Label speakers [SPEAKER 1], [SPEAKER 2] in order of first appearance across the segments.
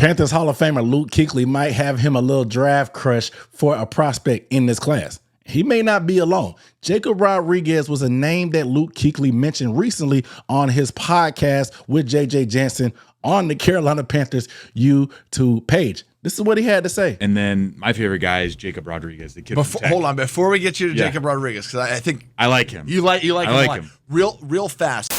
[SPEAKER 1] Panthers Hall of Famer Luke Kuechly might have him a little draft crush for a prospect in this class. He may not be alone. Jacob Rodriguez was a name that Luke Kuechly mentioned recently on his podcast with JJ Jansen on the Carolina Panthers YouTube page. This is what he had to say.
[SPEAKER 2] And then my favorite guy is Jacob Rodriguez, the kid from Tech.
[SPEAKER 3] Hold on, before we get you to Jacob Rodriguez, because I think
[SPEAKER 2] I like him.
[SPEAKER 3] You like him a lot. Real fast.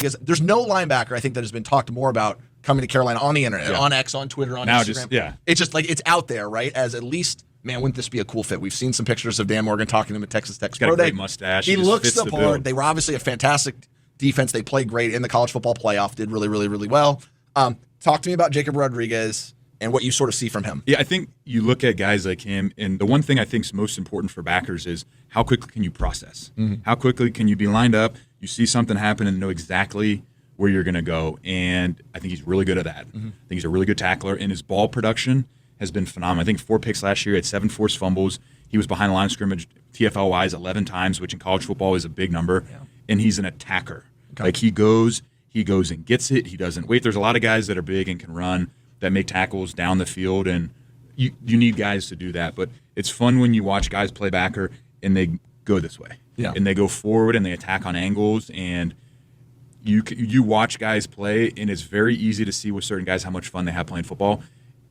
[SPEAKER 3] Because there's no linebacker I think that has been talked more about coming to Carolina on the internet, on X, on Twitter, on Instagram. It's just like it's out there, right? As at least, man, wouldn't this be a cool fit? We've seen some pictures of Dan Morgan talking to him at Texas Tech.
[SPEAKER 2] He's got a great mustache.
[SPEAKER 3] He looks the part. They were obviously a fantastic defense. They played great in the college football playoff. Did really, really, really well. Talk to me about Jacob Rodriguez and what you sort of see from him.
[SPEAKER 2] Yeah, I think you look at guys like him, and the one thing I think is most important for backers is how quickly can you process? How quickly can you be lined up, you see something happen and know exactly where you're going to go, and I think he's really good at that. I think he's a really good tackler, and his ball production has been phenomenal. I think 4 picks last year, had 7 forced fumbles. He was behind the line of scrimmage TFL-wise 11 times, which in college football is a big number, and he's an attacker. Okay. Like he goes and gets it. He doesn't wait. There's a lot of guys that are big and can run that make tackles down the field, and you need guys to do that. But it's fun when you watch guys play backer and they go this way. And they go forward and they attack on angles, and you watch guys play, and it's very easy to see with certain guys how much fun they have playing football,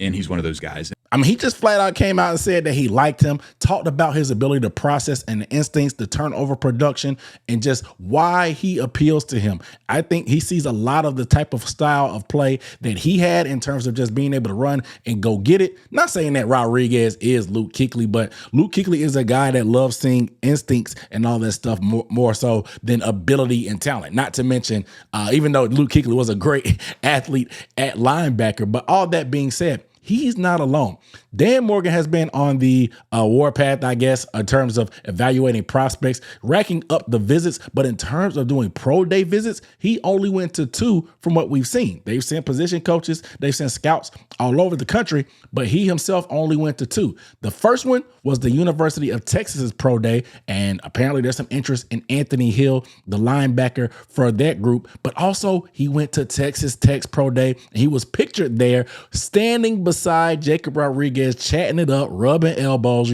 [SPEAKER 2] and he's one of those guys.
[SPEAKER 1] I mean, he just flat out came out and said that he liked him, talked about his ability to process and the instincts, the turnover production, and just why he appeals to him. I think he sees a lot of the type of style of play that he had in terms of just being able to run and go get it. Not saying that Rodriguez is Luke Kuechly, but Luke Kuechly is a guy that loves seeing instincts and all that stuff more so than ability and talent. Not to mention, even though Luke Kuechly was a great athlete at linebacker, but all that being said, he's not alone. Dan Morgan has been on the warpath, I guess, in terms of evaluating prospects, racking up the visits. But in terms of doing pro day visits, he only went to 2 from what we've seen. They've sent position coaches, they've sent scouts all over the country, but he himself only went to 2. The first one was the University of Texas's pro day, and apparently there's some interest in Anthony Hill, the linebacker for that group. But also he went to Texas Tech's pro day, and he was pictured there standing beside Jacob Rodriguez, chatting it up, rubbing elbows,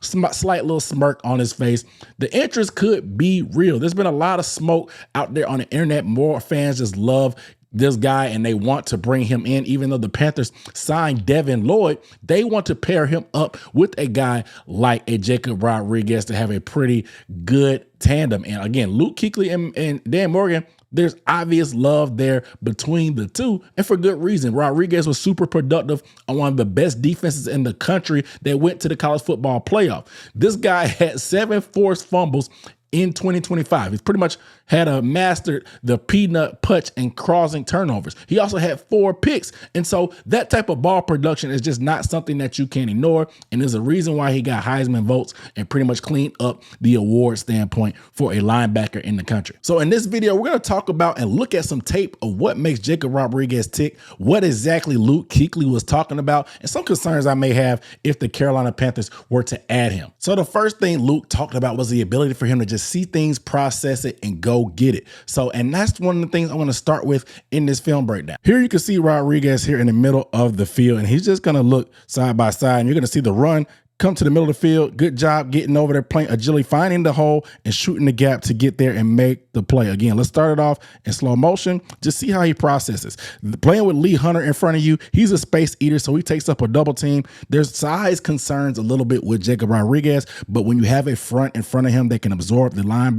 [SPEAKER 1] slight little smirk on his face. The interest could be real. There's been a lot of smoke out there on the internet. More fans just love this guy and they want to bring him in. Even though the Panthers signed Devin Lloyd, they want to pair him up with a guy like a Jacob Rodriguez to have a pretty good tandem. And again, Luke Kuechly and Dan Morgan, there's obvious love there between the two, and for good reason. Rodriguez was super productive on one of the best defenses in the country that went to the college football playoff. This guy had 7 forced fumbles in 2025. He's pretty much mastered the peanut punch and crossing turnovers. He also had 4 picks. And so that type of ball production is just not something that you can ignore. And there's a reason why he got Heisman votes and pretty much cleaned up the award standpoint for a linebacker in the country. So in this video, we're going to talk about and look at some tape of what makes Jacob Rodriguez tick, what exactly Luke Kuechly was talking about, and some concerns I may have if the Carolina Panthers were to add him. So the first thing Luke talked about was the ability for him to just see things, process it, and go get it. So, and that's one of the things I want to start with in this film breakdown. Here you can see Rodriguez here in the middle of the field, and he's just going to look side by side, and you're going to see the run come to the middle of the field. Good job getting over there, playing agility, finding the hole and shooting the gap to get there and make the play. Again, let's start it off in slow motion. Just see how he processes. Playing with Lee Hunter in front of you, he's a space eater, so he takes up a double team. There's size concerns a little bit with Jacob Rodriguez, but when you have a front in front of him that can absorb the line,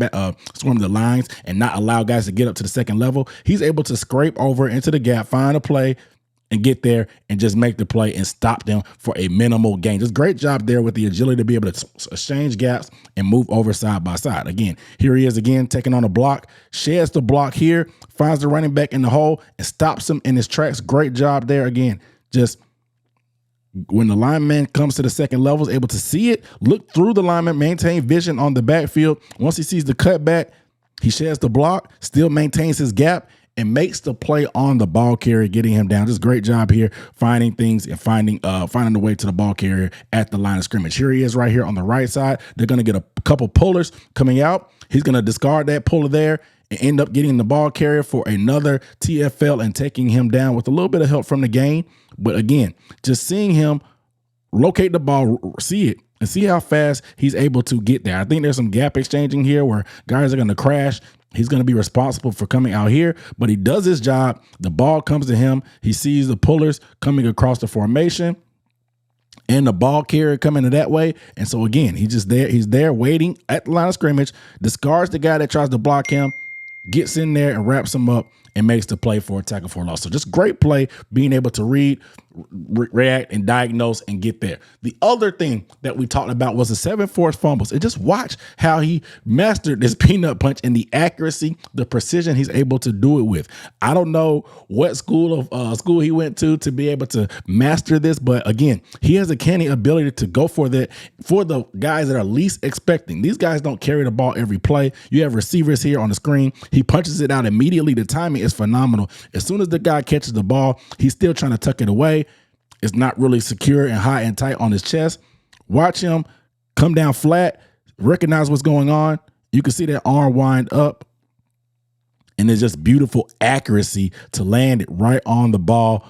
[SPEAKER 1] swarm the lines and not allow guys to get up to the second level, he's able to scrape over into the gap, find a play, and get there and just make the play and stop them for a minimal gain. Just great job there with the agility to be able to exchange gaps and move over side by side. Again, here he is again, taking on a block, sheds the block here, finds the running back in the hole and stops him in his tracks. Great job there. Again, just when the lineman comes to the second level, is able to see it, look through the lineman, maintain vision on the backfield. Once he sees the cutback, he sheds the block, still maintains his gap, and makes the play on the ball carrier, getting him down. Just great job here, finding things and finding the way to the ball carrier at the line of scrimmage. Here he is right here on the right side. They're going to get a couple pullers coming out. He's going to discard that puller there and end up getting the ball carrier for another TFL and taking him down with a little bit of help from the gain. But again, just seeing him locate the ball, see it, and see how fast he's able to get there. I think there's some gap exchanging here where guys are going to crash. He's going to be responsible for coming out here, but he does his job. The ball comes to him. He sees the pullers coming across the formation and the ball carrier coming to that way. And so again, he's just there. He's there waiting at the line of scrimmage, discards the guy that tries to block him, gets in there and wraps him up and makes the play for a tackle for a loss. So just great play, being able to read, react, and diagnose and get there. The other thing that we talked about was the 7 forced fumbles. And just watch how he mastered this peanut punch and the accuracy, the precision he's able to do it with. I don't know what school he went to be able to master this, but again, he has a canny ability to go for that for the guys that are least expecting. These guys don't carry the ball every play. You have receivers here on the screen. He punches it out immediately. The timing is phenomenal. As soon as the guy catches the ball, he's still trying to tuck it away. It's not really secure and high and tight on his chest. Watch him come down flat, recognize what's going on. You can see that arm wind up, and it's just beautiful accuracy to land it right on the ball.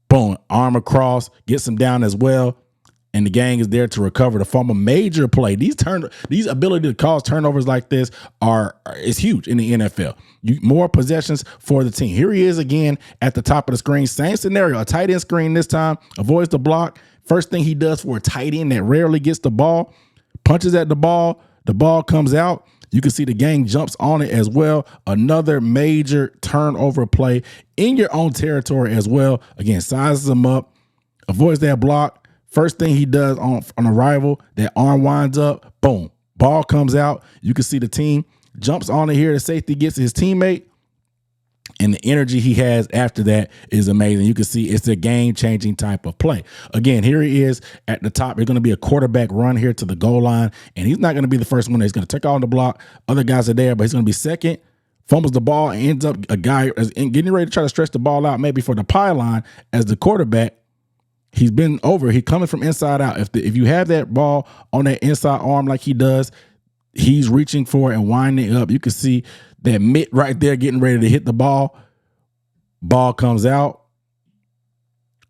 [SPEAKER 1] Boom, arm across, gets him down as well. And the gang is there to recover the fumble. Major play. These ability to cause turnovers like this is huge in the NFL. More possessions for the team. Here he is again at the top of the screen. Same scenario. A tight end screen this time. Avoids the block. First thing he does for a tight end that rarely gets the ball. Punches at the ball. The ball comes out. You can see the gang jumps on it as well. Another major turnover play in your own territory as well. Again, sizes him up. Avoids that block. First thing he does on arrival, that arm winds up, boom, ball comes out. You can see the team jumps on it here. The safety gets his teammate, and the energy he has after that is amazing. You can see it's a game-changing type of play. Again, here he is at the top. There's going to be a quarterback run here to the goal line, and he's not going to be the first one. He's going to take on the block. Other guys are there, but he's going to be second. Fumbles the ball and ends up a guy getting ready to try to stretch the ball out maybe for the pylon as the quarterback. He's been over. He's coming from inside out. If you have that ball on that inside arm like he does, he's reaching for it and winding up. You can see that mitt right there getting ready to hit the ball. Ball comes out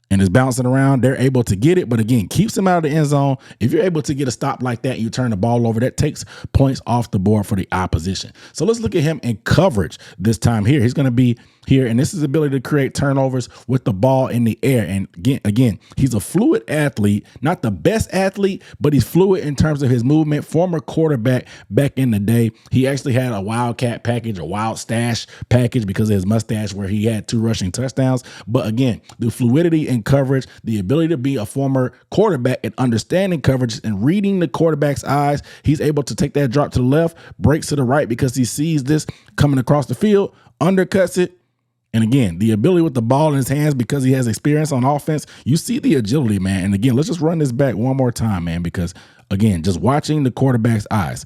[SPEAKER 1] and is bouncing around. They're able to get it, but again, keeps him out of the end zone. If you're able to get a stop like that and you turn the ball over, that takes points off the board for the opposition. So let's look at him in coverage this time here. He's going to be here, and this is his ability to create turnovers with the ball in the air. And again, he's a fluid athlete, not the best athlete, but he's fluid in terms of his movement. Former quarterback back in the day. He actually had a wildcat package, a wild stash package because of his mustache where he had 2 rushing touchdowns. But again, the fluidity in coverage, the ability to be a former quarterback and understanding coverage and reading the quarterback's eyes. He's able to take that drop to the left, breaks to the right because he sees this coming across the field, undercuts it. And again, the ability with the ball in his hands because he has experience on offense. You see the agility, man. And again, let's just run this back one more time, man, because again, just watching the quarterback's eyes.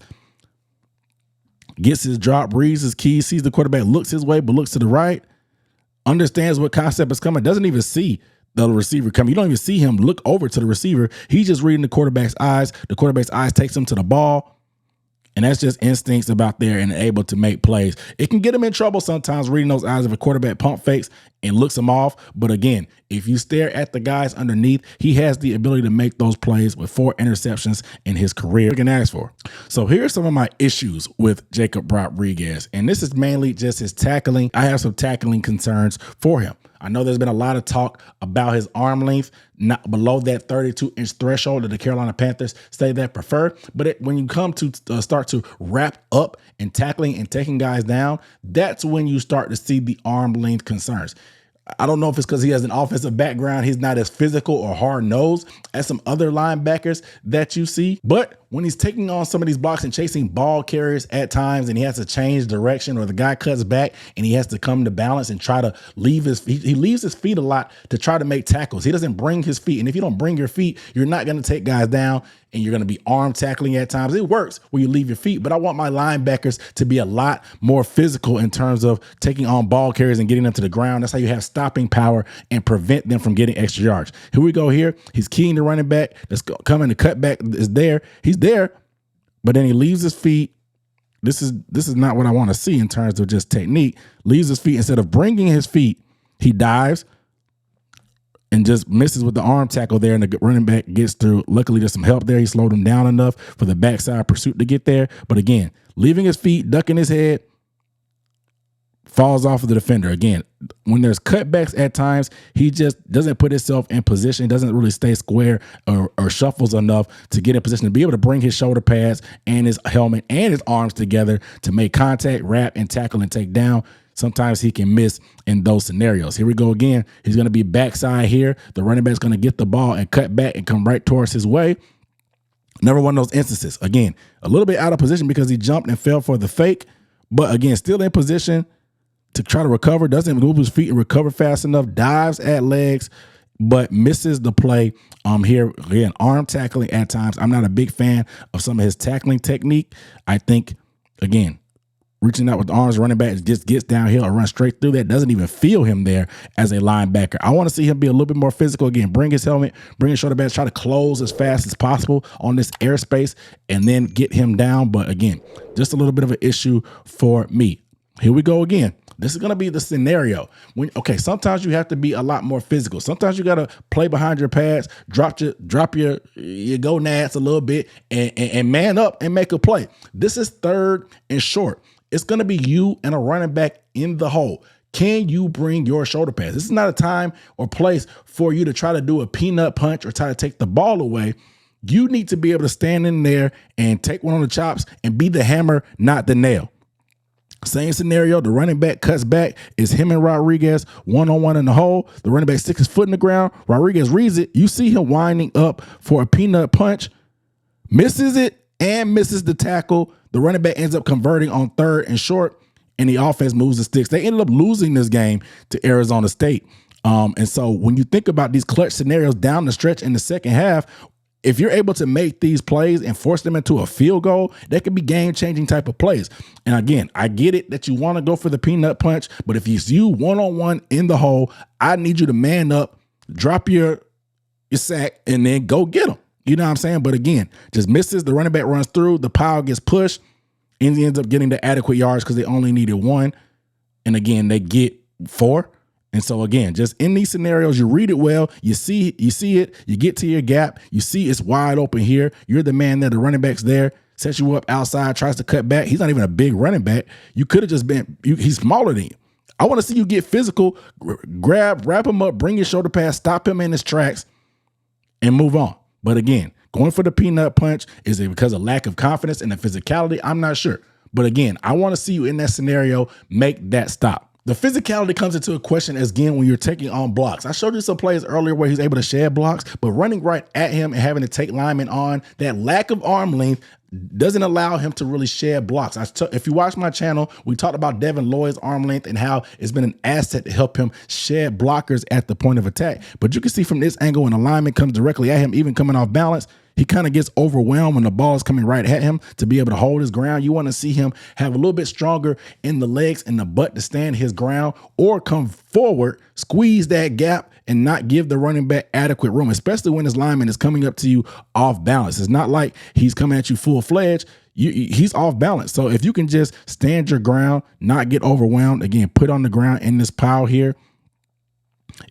[SPEAKER 1] Gets his drop, reads his keys, sees the quarterback, looks his way, but looks to the right, understands what concept is coming, doesn't even see the receiver coming. You don't even see him look over to the receiver. He's just reading the quarterback's eyes. The quarterback's eyes takes him to the ball. And that's just instincts about there and able to make plays. It can get him in trouble sometimes reading those eyes if a quarterback pump fakes and looks him off. But again, if you stare at the guys underneath, he has the ability to make those plays with 4 interceptions in his career. We can ask for. So here's some of my issues with Jacob Rodriguez. And this is mainly just his tackling. I have some tackling concerns for him. I know there's been a lot of talk about his arm length, not below that 32-inch threshold that the Carolina Panthers say they prefer. But when you come to start to wrap up and tackling and taking guys down, that's when you start to see the arm length concerns. I don't know if it's because he has an offensive background. He's not as physical or hard-nosed as some other linebackers that you see. But when he's taking on some of these blocks and chasing ball carriers at times and he has to change direction or the guy cuts back and he has to come to balance and try to leave his feet. He leaves his feet a lot to try to make tackles. He doesn't bring his feet. And if you don't bring your feet, you're not going to take guys down and you're going to be arm tackling at times. It works where you leave your feet, but I want my linebackers to be a lot more physical in terms of taking on ball carriers and getting them to the ground. That's how you have stopping power and prevent them from getting extra yards. Here we go here. He's keying the running back. Let's go. Coming to cut back is there. He's there, but then he leaves his feet. This is not what I want to see in terms of just technique. Leaves his feet. Instead of bringing his feet, he dives, and just misses with the arm tackle there, and the running back gets through. Luckily, there's some help there. He slowed him down enough for the backside pursuit to get there. But again, leaving his feet, ducking his head, falls off of the defender. Again, when there's cutbacks at times, he just doesn't put himself in position, doesn't really stay square or shuffles enough to get in position to be able to bring his shoulder pads and his helmet and his arms together to make contact, wrap, and tackle and take down. Sometimes he can miss in those scenarios. Here we go again. He's going to be backside here. The running back's going to get the ball and cut back and come right towards his way. Never one of those instances. Again, a little bit out of position because he jumped and fell for the fake, but again, still in position to try to recover, doesn't move his feet and recover fast enough, dives at legs, but misses the play here. Again, arm tackling at times. I'm not a big fan of some of his tackling technique. I think, again, reaching out with the arms, running back just gets downhill or runs straight through that. Doesn't even feel him there as a linebacker. I want to see him be a little bit more physical. Again, bring his helmet, bring his shoulder pads, try to close as fast as possible on this airspace and then get him down. But again, just a little bit of an issue for me. Here we go again. This is going to be the scenario. Sometimes you have to be a lot more physical. Sometimes you got to play behind your pads, drop your gonads a little bit and man up and make a play. This is 3rd and short. It's going to be you and a running back in the hole. Can you bring your shoulder pads? This is not a time or place for you to try to do a peanut punch or try to take the ball away. You need to be able to stand in there and take one on the chops and be the hammer, not the nail. Same scenario. The running back cuts back. It's him and Rodriguez one-on-one in the hole. The running back sticks his foot in the ground. Rodriguez reads it. You see him winding up for a peanut punch, misses it and misses the tackle. The running back ends up converting on 3rd and short, and the offense moves the sticks. They ended up losing this game to Arizona State. And so when you think about these clutch scenarios down the stretch in the second half, if you're able to make these plays and force them into a field goal, that could be game-changing type of plays. And again, I get it that you want to go for the peanut punch, but if it's you one-on-one in the hole, I need you to man up, drop your sack, and then go get them. You know what I'm saying? But again, just misses. The running back runs through. The pile gets pushed, and he ends up getting the adequate yards because they only needed 1. And again, they get 4. And so again, just in these scenarios, you read it well, you see it, you get to your gap, you see it's wide open here. You're the man there, the running back's there, sets you up outside, tries to cut back. He's not even a big running back. You could have just been, he's smaller than you. I want to see you get physical, wrap him up, bring your shoulder pads, stop him in his tracks, and move on. But again, going for the peanut punch, is it because of lack of confidence and the physicality? I'm not sure. But again, I want to see you in that scenario make that stop. The physicality comes into a question again when you're taking on blocks. I showed you some plays earlier where he's able to shed blocks, but running right at him and having to take linemen on, that lack of arm length doesn't allow him to really shed blocks. If you watch my channel, we talked about Devin Lloyd's arm length and how it's been an asset to help him shed blockers at the point of attack. But you can see from this angle when a lineman comes directly at him, even coming off balance, he kind of gets overwhelmed when the ball is coming right at him to be able to hold his ground. You want to see him have a little bit stronger in the legs and the butt to stand his ground or come forward, squeeze that gap, and not give the running back adequate room, especially when his lineman is coming up to you off balance. It's not like he's coming at you full-fledged. He's off balance. So if you can just stand your ground, not get overwhelmed, again, put on the ground in this pile here,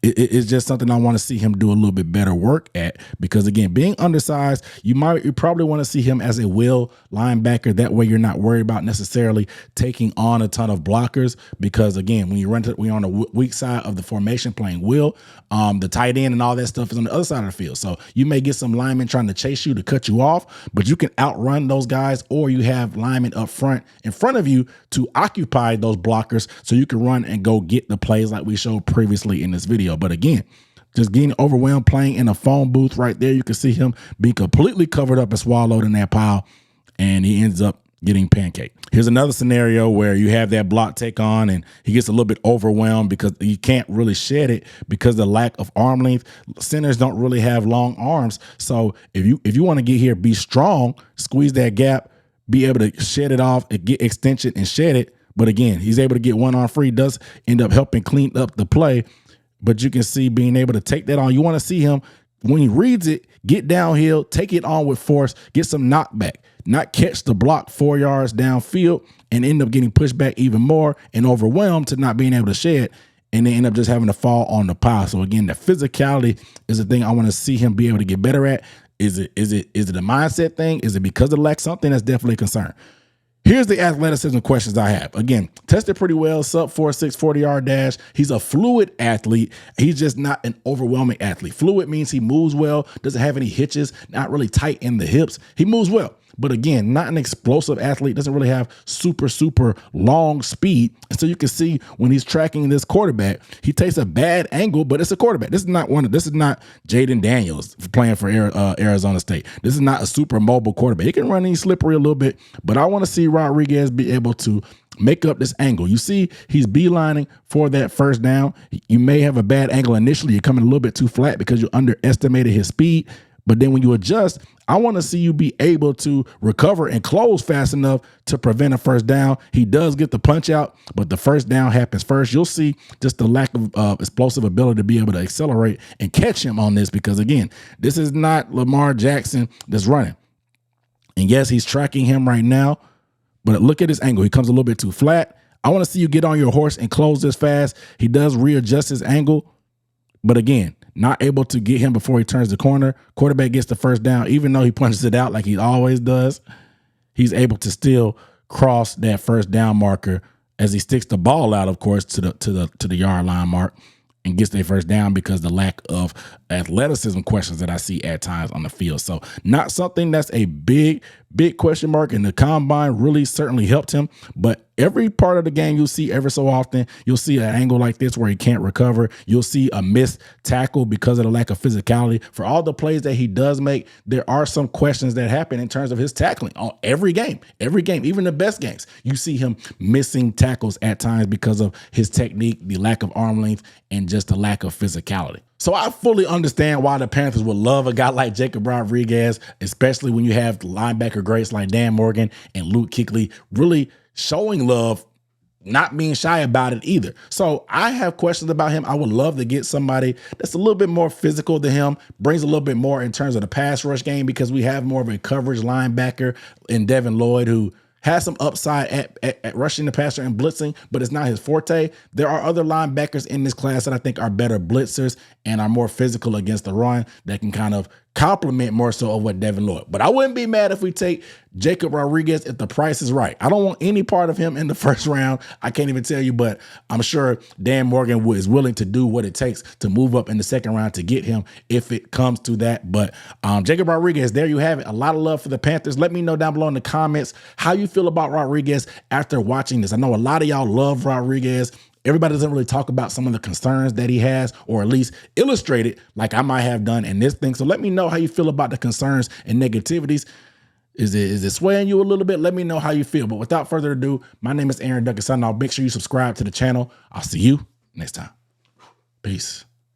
[SPEAKER 1] it's just something I want to see him do a little bit better work at, because again, being undersized, you probably want to see him as a will linebacker. That way you're not worried about necessarily taking on a ton of blockers, because again, when we're on the weak side of the formation playing will, the tight end and all that stuff is on the other side of the field. So you may get some linemen trying to chase you to cut you off, but you can outrun those guys, or you have linemen up front in front of you to occupy those blockers so you can run and go get the plays like we showed previously in this video. But again, just getting overwhelmed playing in a phone booth right there, you can see him being completely covered up and swallowed in that pile, and he ends up getting pancaked. Here's another scenario where you have that block take on and he gets a little bit overwhelmed because you can't really shed it because of the lack of arm length. Centers don't really have long arms. So if you want to get here, be strong, squeeze that gap, be able to shed it off and get extension and shed it. But again, he's able to get one arm free, does end up helping clean up the play. But you can see being able to take that on. You want to see him, when he reads it, get downhill, take it on with force, get some knockback, not catch the block 4 yards downfield and end up getting pushed back even more and overwhelmed to not being able to shed. and they end up just having to fall on the pile. So again, the physicality is the thing I want to see him be able to get better at. Is it a mindset thing? Is it because of lack? Something that's definitely a concern. Here's the athleticism questions I have. Again, tested pretty well, sub 4.6 40-yard dash. He's a fluid athlete. He's just not an overwhelming athlete. Fluid means he moves well, doesn't have any hitches, not really tight in the hips. He moves well. But again, not an explosive athlete, doesn't really have super long speed. And so you can see when he's tracking this quarterback, he takes a bad angle, but it's a quarterback. This is not Jaden Daniels playing for Arizona State. This is not a super mobile quarterback. He can run in slippery a little bit, but I want to see Rodriguez be able to make up this angle. You see, he's beelining for that first down. You may have a bad angle initially. You're coming a little bit too flat because you underestimated his speed. But then when you adjust, I want to see you be able to recover and close fast enough to prevent a first down. He does get the punch out, but the first down happens first. You'll see just the lack of explosive ability to be able to accelerate and catch him on this because, again, this is not Lamar Jackson that's running. And yes, he's tracking him right now, but look at his angle. He comes a little bit too flat. I want to see you get on your horse and close this fast. He does readjust his angle, but again, not able to get him before he turns the corner. Quarterback gets the first down, even though he punches it out like he always does. He's able to still cross that first down marker as he sticks the ball out, of course, to the yard line mark and gets their first down because the lack of athleticism questions that I see at times on the field. So not something that's a big question mark, and the combine really certainly helped him. But every part of the game you'll see every so often, you'll see an angle like this where he can't recover. You'll see a missed tackle because of the lack of physicality. For all the plays that he does make, there are some questions that happen in terms of his tackling on every game, even the best games. You see him missing tackles at times because of his technique, the lack of arm length, and just the lack of physicality. So I fully understand why the Panthers would love a guy like Jacob Rodriguez, especially when you have linebacker greats like Dan Morgan and Luke Kuechly really showing love, not being shy about it either. So I have questions about him. I would love to get somebody that's a little bit more physical than him, brings a little bit more in terms of the pass rush game because we have more of a coverage linebacker in Devin Lloyd who has some upside at rushing the passer and blitzing, but it's not his forte. There are other linebackers in this class that I think are better blitzers and are more physical against the run that can kind of complement more so of what Devin Lloyd. But I wouldn't be mad if we take Jacob Rodriguez if the price is right. I don't want any part of him in the first round. I can't even tell you, but I'm sure Dan Morgan is willing to do what it takes to move up in the second round to get him if it comes to that. But Jacob Rodriguez, there you have it. A lot of love for the Panthers. Let me know down below in the comments how you feel about Rodriguez after watching this. I know a lot of y'all love Rodriguez. Everybody doesn't really talk about some of the concerns that he has, or at least illustrate it like I might have done in this thing. So let me know how you feel about the concerns and negativities. Is it swaying you a little bit? Let me know how you feel. But without further ado, my name is Aaron Duncan. Make sure you subscribe to the channel. I'll see you next time. Peace.